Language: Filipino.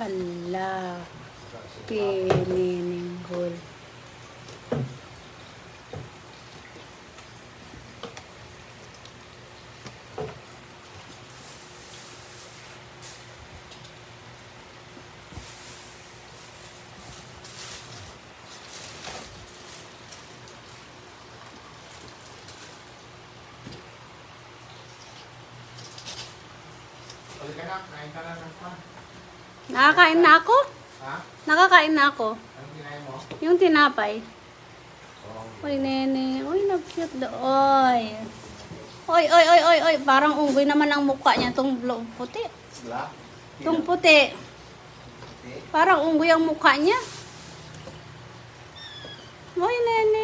Ala. Pinininggol. Ulit ka na, kain ka na ng pan. Nakakain na ako? Ha? Nakakain na ako. Anong kinain mo? Yung tinapay. Oh. Uy, nene. Uy, nag-cute do. Oy. Oy, oy, oy, oy, oy. Parang unggoy naman ang mukha niya. Itong puti. Black? Itong puti. Okay. Parang unggoy ang mukha niya. Uy, nene.